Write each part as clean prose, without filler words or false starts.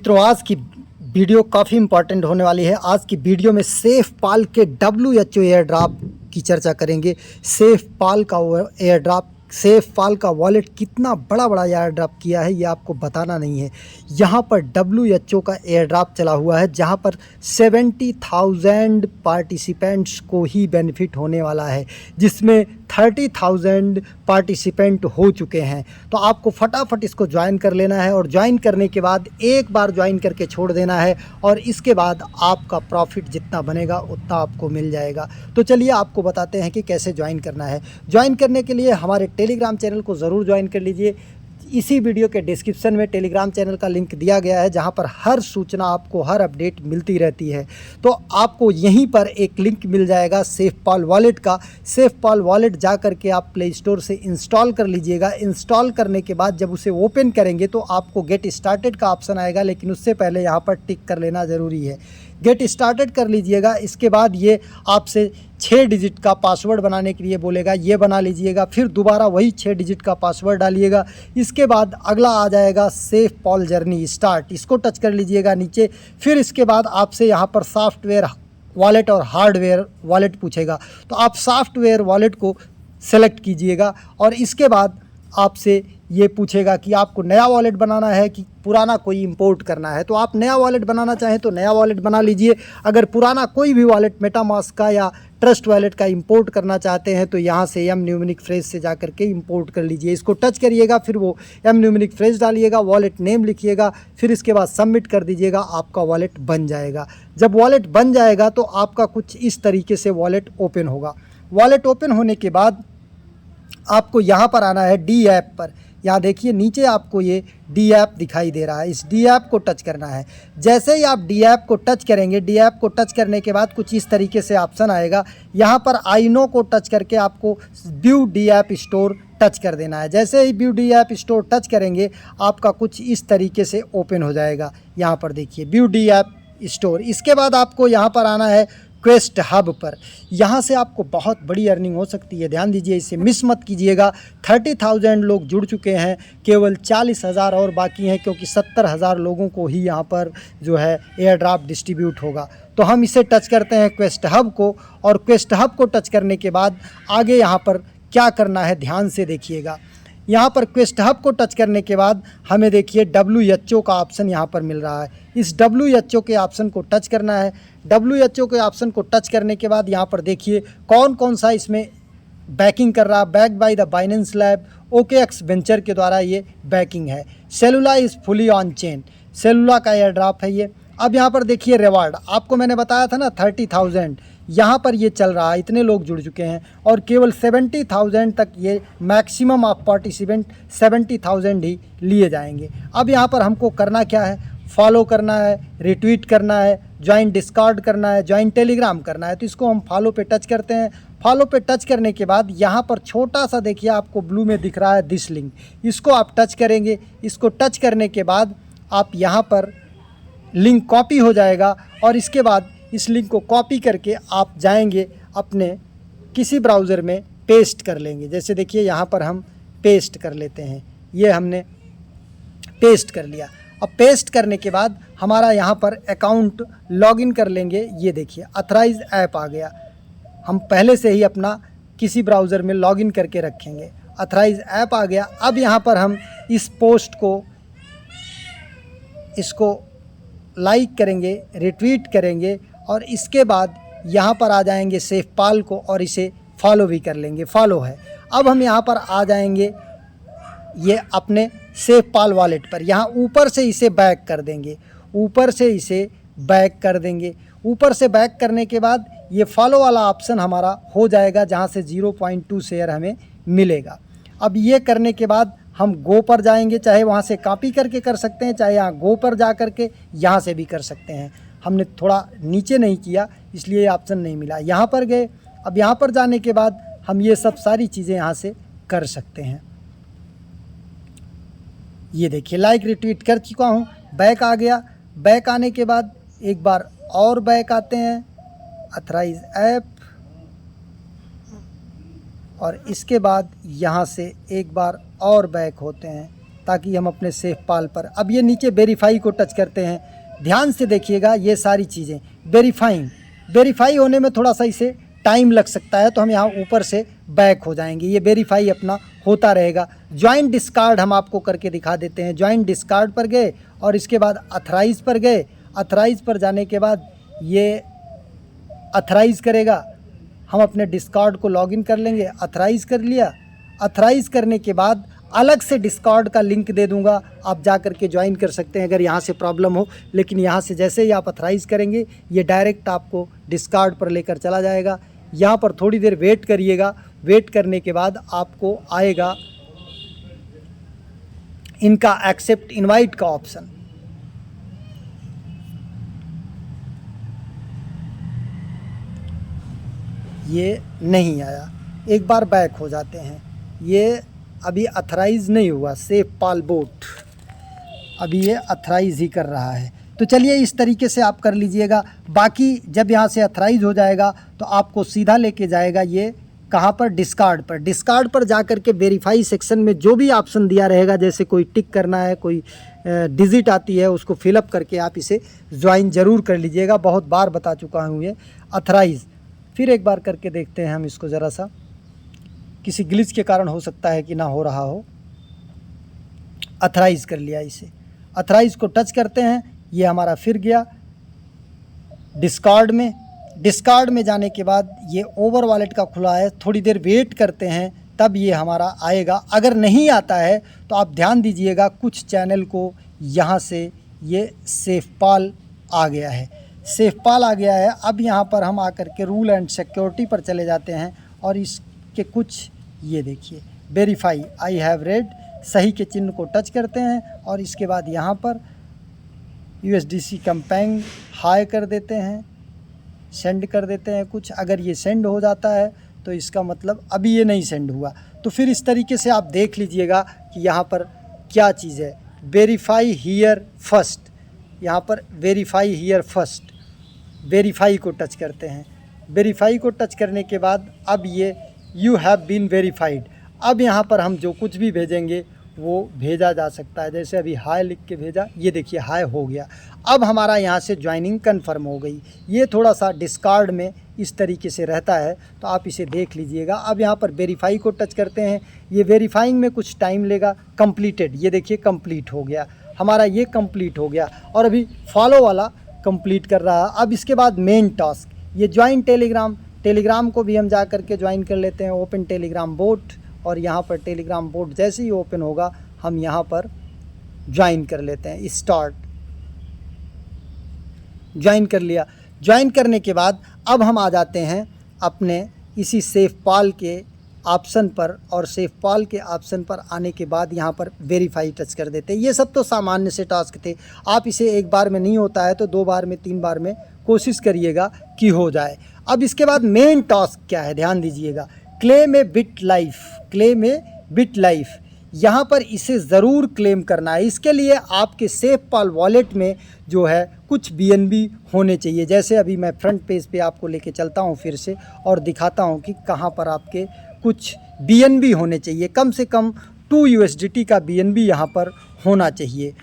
मित्रों, आज की वीडियो काफ़ी इंपॉर्टेंट होने वाली है। आज की वीडियो में सेफ पाल के WHO एयर ड्रॉप की चर्चा करेंगे। सेफ पाल का एयर ड्रॉप, सेफ पाल का वॉलेट कितना बड़ा बड़ा एयर ड्रॉप किया है ये आपको बताना नहीं है। यहाँ पर WHO का एयर ड्रॉप चला हुआ है जहाँ पर 70,000 पार्टिसिपेंट्स को ही बेनिफिट होने वाला है, जिसमें 30,000 पार्टिसिपेंट हो चुके हैं। तो आपको फटाफट इसको ज्वाइन कर लेना है और ज्वाइन करने के बाद एक बार ज्वाइन करके छोड़ देना है और इसके बाद आपका प्रॉफिट जितना बनेगा उतना आपको मिल जाएगा। तो चलिए आपको बताते हैं कि कैसे ज्वाइन करना है। ज्वाइन करने के लिए हमारे टेलीग्राम चैनल को ज़रूर ज्वाइन कर लीजिए। इसी वीडियो के डिस्क्रिप्शन में टेलीग्राम चैनल का लिंक दिया गया है जहां पर हर सूचना आपको, हर अपडेट मिलती रहती है। तो आपको यहीं पर एक लिंक मिल जाएगा सेफ पाल वॉलेट का। सेफ पाल वॉलेट जा करके आप प्ले स्टोर से इंस्टॉल कर लीजिएगा। इंस्टॉल करने के बाद जब उसे ओपन करेंगे तो आपको गेट स्टार्टेड का ऑप्शन आएगा, लेकिन उससे पहले यहाँ पर टिक कर लेना ज़रूरी है। गेट स्टार्टेड कर लीजिएगा। इसके बाद ये आपसे 6 डिजिट का पासवर्ड बनाने के लिए बोलेगा, ये बना लीजिएगा। फिर दोबारा वही 6 डिजिट का पासवर्ड डालिएगा। इसके बाद अगला आ जाएगा सेफ पाल जर्नी स्टार्ट, इसको टच कर लीजिएगा नीचे। फिर इसके बाद आपसे यहाँ पर सॉफ्टवेयर वॉलेट और हार्डवेयर वॉलेट पूछेगा, तो आप सॉफ्टवेयर वॉलेट को सेलेक्ट कीजिएगा और इसके बाद आपसे ये पूछेगा कि आपको नया वॉलेट बनाना है कि पुराना कोई इंपोर्ट करना है। तो आप नया वॉलेट बनाना चाहें तो नया वॉलेट बना लीजिए। अगर पुराना कोई भी वॉलेट मेटामास्क का या ट्रस्ट वॉलेट का इंपोर्ट करना चाहते हैं तो यहाँ से एम न्यूमेरिक फ्रेज से जा करके इंपोर्ट कर लीजिए। इसको टच करिएगा, फिर वो एम न्यूमेरिक फ्रेज डालिएगा, वॉलेट नेम लिखिएगा, फिर इसके बाद सबमिट कर दीजिएगा। आपका वॉलेट बन जाएगा। जब वॉलेट बन जाएगा तो आपका कुछ इस तरीके से वॉलेट ओपन होगा। वॉलेट ओपन होने के बाद आपको यहाँ पर आना है डी ऐप पर। यहाँ देखिए नीचे आपको ये डी ऐप दिखाई दे रहा है, इस डी ऐप को टच करना है। जैसे ही आप डी ऐप को टच करेंगे, डी ऐप को टच करने के बाद कुछ इस तरीके से ऑप्शन आएगा। यहाँ पर आई नो को टच करके आपको view the App Store touch कर देना है। जैसे ही view the App Store touch करेंगे आपका कुछ इस तरीके से ओपन हो जाएगा। यहाँ पर देखिए व्यू डी ऐप स्टोर। इसके बाद आपको यहाँ पर आना है क्वेस्ट हब पर। यहाँ से आपको बहुत बड़ी अर्निंग हो सकती है, ध्यान दीजिए, इसे मिस मत कीजिएगा। 30,000 लोग जुड़ चुके हैं, केवल 40,000 और बाकी हैं, क्योंकि 70,000 लोगों को ही यहाँ पर जो है एयर ड्रॉप डिस्ट्रीब्यूट होगा। तो हम इसे टच करते हैं क्वेस्ट हब को, और क्वेस्ट हब को टच करने के बाद आगे यहाँ पर क्या करना है ध्यान से देखिएगा। यहाँ पर क्वेस्ट हब को टच करने के बाद हमें देखिए WHO का ऑप्शन यहाँ पर मिल रहा है। इस WHO के ऑप्शन को टच करना है। WHO के ऑप्शन को टच करने के बाद यहाँ पर देखिए कौन कौन सा इसमें बैकिंग कर रहा है। Back by the Binance lab, OKX venture के द्वारा ये बैकिंग है। सेलुला इज़ फुली ऑन चेन, सेलुला का एयर ड्रॉप है ये। अब यहाँ पर देखिए रिवार्ड, आपको मैंने बताया था ना 30,000, यहाँ पर ये चल रहा है, इतने लोग जुड़ चुके हैं और केवल 70,000 तक ये मैक्सिमम ऑफ पार्टिसिपेंट 70,000 ही लिए जाएंगे। अब यहाँ पर हमको करना क्या है, फॉलो करना है, रिट्वीट करना है, ज्वाइन डिस्कॉर्ड करना है, ज्वाइन टेलीग्राम करना है। तो इसको हम फॉलो पे टच करते हैं। फॉलो पे टच करने के बाद यहाँ पर छोटा सा देखिए आपको ब्लू में दिख रहा है दिस लिंक, इसको आप टच करेंगे। इसको टच करने के बाद आप यहाँ पर लिंक कॉपी हो जाएगा और इसके बाद इस लिंक को कॉपी करके आप जाएंगे अपने किसी ब्राउज़र में पेस्ट कर लेंगे। जैसे देखिए यहाँ पर हम पेस्ट कर लेते हैं, ये हमने पेस्ट कर लिया। अब पेस्ट करने के बाद हमारा यहाँ पर अकाउंट लॉगिन कर लेंगे। ये देखिए अथराइज ऐप आ गया। हम पहले से ही अपना किसी ब्राउज़र में लॉगिन करके रखेंगे। अथराइज ऐप आ गया। अब यहाँ पर हम इस पोस्ट को, इसको लाइक करेंगे, रिट्वीट करेंगे और इसके बाद यहाँ पर आ जाएंगे सेफ पाल को और इसे फॉलो भी कर लेंगे। फॉलो है। अब हम यहाँ पर आ जाएंगे ये अपने सेफ पाल वॉलेट पर। यहाँ ऊपर से इसे बैक कर देंगे, ऊपर से इसे बैक कर देंगे। ऊपर से बैक करने के बाद ये फॉलो वाला ऑप्शन हमारा हो जाएगा जहाँ से 0.2 शेयर हमें मिलेगा। अब ये करने के बाद हम गो पर जाएंगे, चाहे वहाँ से कॉपी करके कर सकते हैं, चाहे यहाँ गो पर जा करके यहाँ से भी कर सकते हैं। हमने थोड़ा नीचे नहीं किया इसलिए ये ऑप्शन नहीं मिला। यहाँ पर गए। अब यहाँ पर जाने के बाद हम ये सब सारी चीज़ें यहाँ से कर सकते हैं। ये देखिए लाइक रिट्वीट कर चुका हूँ, बैक आ गया। बैक आने के बाद एक बार और बैक आते हैं, अथराइज ऐप, और इसके बाद यहाँ से एक बार और बैक होते हैं। ताकि हम अपने सेफ पाल पर, अब ये नीचे वेरीफाई को टच करते हैं। ध्यान से देखिएगा ये सारी चीज़ें वेरीफाई होने में थोड़ा सा इसे टाइम लग सकता है, तो हम यहाँ ऊपर से बैक हो जाएंगे। ये वेरीफाई अपना होता रहेगा। ज्वाइंट डिस्कार्ड हम आपको करके दिखा देते हैं। ज्वाइंट डिस्कार्ड पर गए और इसके बाद अथराइज पर गए। अथराइज पर जाने के बाद ये अथराइज करेगा, हम अपने डिस्कार्ड को लॉगिन कर लेंगे। अथराइज कर लिया। अथराइज करने के बाद अलग से डिस्कॉर्ड का लिंक दे दूंगा, आप जा कर के ज्वाइन कर सकते हैं अगर यहाँ से प्रॉब्लम हो। लेकिन यहाँ से जैसे ही आप अथराइज करेंगे ये डायरेक्ट आपको डिस्कॉर्ड पर लेकर चला जाएगा। यहाँ पर थोड़ी देर वेट करिएगा। वेट करने के बाद आपको आएगा इनका एक्सेप्ट इनवाइट का ऑप्शन। ये नहीं आया, एक बार बैक हो जाते हैं। ये अभी अथराइज नहीं हुआ, सेफ पाल बोट अभी ये अथराइज ही कर रहा है। तो चलिए इस तरीके से आप कर लीजिएगा। बाकी जब यहाँ से अथराइज हो जाएगा तो आपको सीधा लेके जाएगा ये कहाँ पर, डिस्कार्ड पर। डिस्कार्ड पर जा कर के वेरीफाई सेक्शन में जो भी ऑप्शन दिया रहेगा, जैसे कोई टिक करना है, कोई डिजिट आती है, उसको फिलअप करके आप इसे ज्वाइन ज़रूर कर लीजिएगा। बहुत बार बता चुका हूँ ये अथराइज। फिर एक बार करके देखते हैं हम इसको ज़रा सा, किसी ग्लिच के कारण हो सकता है कि ना हो रहा हो। अथराइज कर लिया इसे। अथराइज को टच करते हैं, ये हमारा फिर गया डिस्कार्ड में। डिस्कार्ड में जाने के बाद ये ओवर वॉलेट का खुला है, थोड़ी देर वेट करते हैं तब ये हमारा आएगा। अगर नहीं आता है तो आप ध्यान दीजिएगा, कुछ चैनल को यहाँ से ये सेफ पाल आ गया है, सेफ पाल आ गया है। अब यहाँ पर हम आकर के रूल एंड सिक्योरिटी पर चले जाते हैं और इसके कुछ ये देखिए वेरीफाई आई हैव रेड, सही के चिन्ह को टच करते हैं और इसके बाद यहाँ पर USDC कंपेंग हाई कर देते हैं, सेंड कर देते हैं कुछ। अगर ये सेंड हो जाता है तो इसका मतलब अभी ये नहीं सेंड हुआ। तो फिर इस तरीके से आप देख लीजिएगा कि यहाँ पर क्या चीज़ है। वेरीफाई हियर फर्स्ट, यहाँ पर वेरीफाई हियर फर्स्ट, वेरीफाई को टच करते हैं। वेरीफाई को टच करने के बाद अब ये यू हैव बीन वेरीफाइड। अब यहाँ पर हम जो कुछ भी भेजेंगे वो भेजा जा सकता है। जैसे अभी हाय लिख के भेजा, ये देखिए हाय हो गया। अब हमारा यहाँ से ज्वाइनिंग कंफर्म हो गई। ये थोड़ा सा डिस्कार्ड में इस तरीके से रहता है, तो आप इसे देख लीजिएगा। अब यहाँ पर वेरीफाई को टच करते हैं, ये वेरीफाइंग में कुछ टाइम लेगा। कंप्लीटेड, ये देखिए कंप्लीट हो गया हमारा, ये कंप्लीट हो गया। और अभी फॉलो वाला कंप्लीट कर रहा है। अब इसके बाद मेन टास्क, ये ज्वाइन टेलीग्राम को भी हम जा कर के ज्वाइन कर लेते हैं। ओपन टेलीग्राम बोट, और यहाँ पर टेलीग्राम बोट जैसे ही ओपन होगा हम यहाँ पर ज्वाइन कर लेते हैं। स्टार्ट, ज्वाइन कर लिया। ज्वाइन करने के बाद अब हम आ जाते हैं अपने इसी सेफ पाल के ऑप्शन पर, और सेफ पाल के ऑप्शन पर आने के बाद यहाँ पर वेरीफाई टच कर देते हैं। ये सब तो सामान्य से टास्क थे, आप इसे एक बार में नहीं होता है तो 2 बार में 3 बार में कोशिश करिएगा कि हो जाए। अब इसके बाद मेन टास्क क्या है, ध्यान दीजिएगा। क्लेम ए बिट लाइफ, क्लेम ए बिट लाइफ, यहाँ पर इसे ज़रूर क्लेम करना है। इसके लिए आपके सेफ पाल वॉलेट में जो है कुछ BNB होने चाहिए। जैसे अभी मैं फ्रंट पेज पे आपको लेके चलता हूँ फिर से और दिखाता हूँ कि कहाँ पर आपके कुछ BNB होने चाहिए। कम से कम 2 USDT का BNB यहाँ पर होना चाहिए।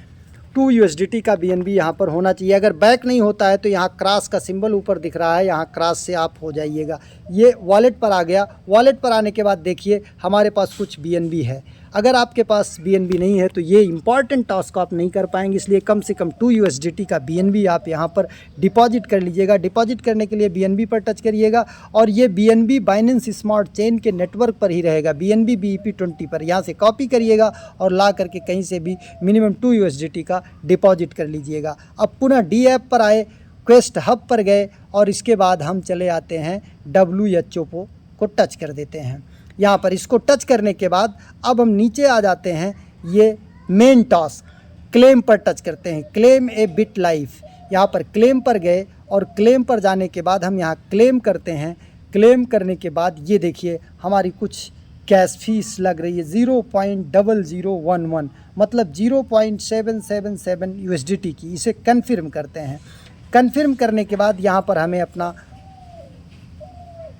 2 USDT का BNB यहाँ पर होना चाहिए। अगर बैक नहीं होता है तो यहाँ क्रॉस का सिंबल ऊपर दिख रहा है, यहाँ क्रॉस से आप हो जाइएगा। ये वॉलेट पर आ गया। वॉलेट पर आने के बाद देखिए हमारे पास कुछ BNB है। अगर आपके पास BNB नहीं है तो ये इंपॉर्टेंट टास्क आप नहीं कर पाएंगे, इसलिए कम से कम 2 USDT का BNB आप यहाँ पर डिपॉजिट कर लीजिएगा। डिपॉजिट करने के लिए BNB पर टच करिएगा और ये BNB बाइनेंस स्मार्ट चेन के नेटवर्क पर ही रहेगा, BNB BEP20 पर। यहाँ से कॉपी करिएगा और ला करके कहीं से भी मिनिमम 2 USDT का डिपॉजिट कर लीजिएगा। अब पुनः D ऐप पर आए, क्वेस्ट हब पर गए और इसके बाद हम चले आते हैं WHO को टच कर देते हैं। यहाँ पर इसको टच करने के बाद अब हम नीचे आ जाते हैं, ये मेन टास्क क्लेम पर टच करते हैं। क्लेम ए बिट लाइफ, यहाँ पर क्लेम पर गए और क्लेम पर जाने के बाद हम यहाँ क्लेम करते हैं। क्लेम करने के बाद ये देखिए हमारी कुछ कैश फीस लग रही है 0.0011, मतलब 0.777 USDT की। इसे कन्फर्म करते हैं। कन्फर्म करने के बाद यहाँ पर हमें अपना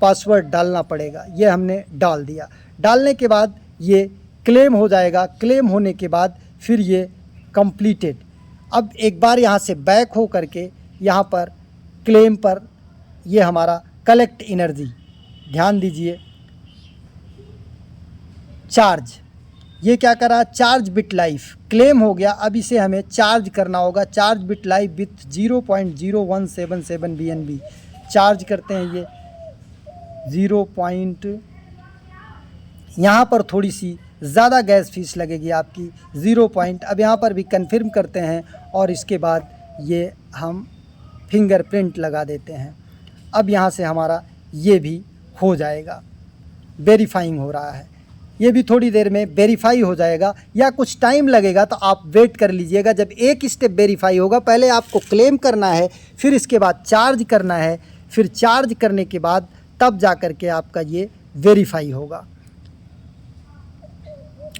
पासवर्ड डालना पड़ेगा, ये हमने डाल दिया। डालने के बाद ये क्लेम हो जाएगा। क्लेम होने के बाद फिर ये कंप्लीटेड। अब एक बार यहाँ से बैक हो करके यहाँ पर क्लेम पर ये हमारा कलेक्ट एनर्जी, ध्यान दीजिए, चार्ज, ये क्या करा, चार्ज बिट लाइफ क्लेम हो गया। अब इसे हमें चार्ज करना होगा, charge bit life with 0.0177 BNB charge करते हैं। ये 0. यहाँ पर थोड़ी सी ज़्यादा गैस फीस लगेगी आपकी 0. अब यहाँ पर भी कंफर्म करते हैं और इसके बाद ये हम फिंगरप्रिंट लगा देते हैं। अब यहाँ से हमारा ये भी हो जाएगा, वेरीफाइंग हो रहा है, ये भी थोड़ी देर में वेरीफाई हो जाएगा या कुछ टाइम लगेगा, तो आप वेट कर लीजिएगा। जब एक स्टेप वेरीफाई होगा, पहले आपको क्लेम करना है, फिर इसके बाद चार्ज करना है, फिर चार्ज करने के बाद तब जा कर के आपका ये वेरीफाई होगा।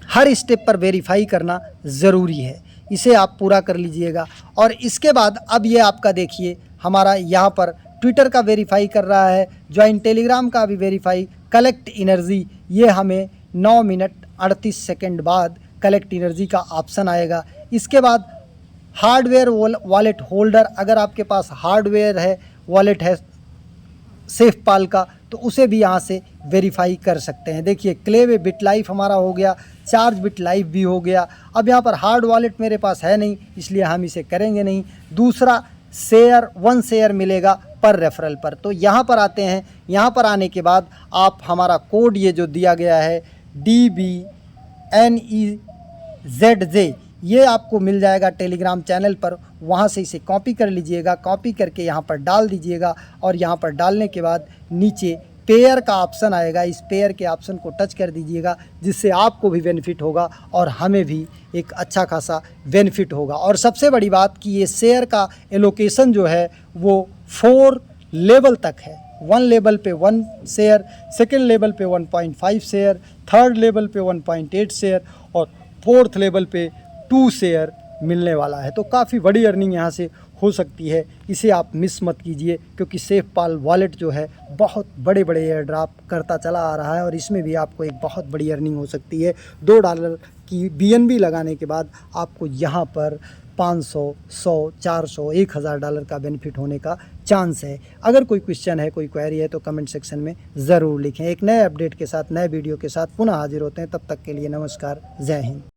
हर स्टेप पर वेरीफाई करना ज़रूरी है, इसे आप पूरा कर लीजिएगा। और इसके बाद अब ये आपका देखिए हमारा यहाँ पर ट्विटर का वेरीफाई कर रहा है, ज्वाइन टेलीग्राम का भी वेरीफाई, कलेक्ट एनर्जी, ये हमें 9 मिनट 38 सेकंड बाद कलेक्ट एनर्जी का ऑप्शन आएगा। इसके बाद हार्डवेयर वॉलेट होल्डर, अगर आपके पास हार्डवेयर है, वॉलेट है सेफ पाल का, तो उसे भी यहाँ से वेरीफाई कर सकते हैं। देखिए क्लेम बिट लाइफ हमारा हो गया, चार्ज बिट लाइफ भी हो गया। अब यहाँ पर हार्ड वॉलेट मेरे पास है नहीं, इसलिए हम इसे करेंगे नहीं। दूसरा शेयर 1 शेयर मिलेगा पर रेफरल पर, तो यहाँ पर आते हैं। यहाँ पर आने के बाद आप हमारा कोड ये जो दिया गया है DBNEZJ, ये आपको मिल जाएगा टेलीग्राम चैनल पर, वहाँ से इसे कॉपी कर लीजिएगा। कॉपी करके यहाँ पर डाल दीजिएगा और यहाँ पर डालने के बाद नीचे पेयर का ऑप्शन आएगा, इस पेयर के ऑप्शन को टच कर दीजिएगा, जिससे आपको भी बेनिफिट होगा और हमें भी एक अच्छा खासा बेनिफिट होगा। और सबसे बड़ी बात कि ये शेयर का एलोकेशन जो है वो 4 लेवल तक है। 1 लेवल पे 1 शेयर, सेकेंड लेवल पे 1.5 शेयर, थर्ड लेवल पे 1.8 शेयर और फोर्थ लेवल पे 2 शेयर मिलने वाला है। तो काफ़ी बड़ी अर्निंग यहाँ से हो सकती है, इसे आप मिस मत कीजिए, क्योंकि सेफ पाल वॉलेट जो है बहुत बड़े बड़े एयर ड्रॉप करता चला आ रहा है और इसमें भी आपको एक बहुत बड़ी अर्निंग हो सकती है। $2 की BNB लगाने के बाद आपको यहाँ पर 500, 100, 400, $1000 का बेनिफिट होने का चांस है। अगर कोई क्वेश्चन है, कोई क्वेरी है तो कमेंट सेक्शन में ज़रूर लिखें। एक नए अपडेट के साथ, नए वीडियो के साथ पुनः हाजिर होते हैं, तब तक के लिए नमस्कार, जय हिंद।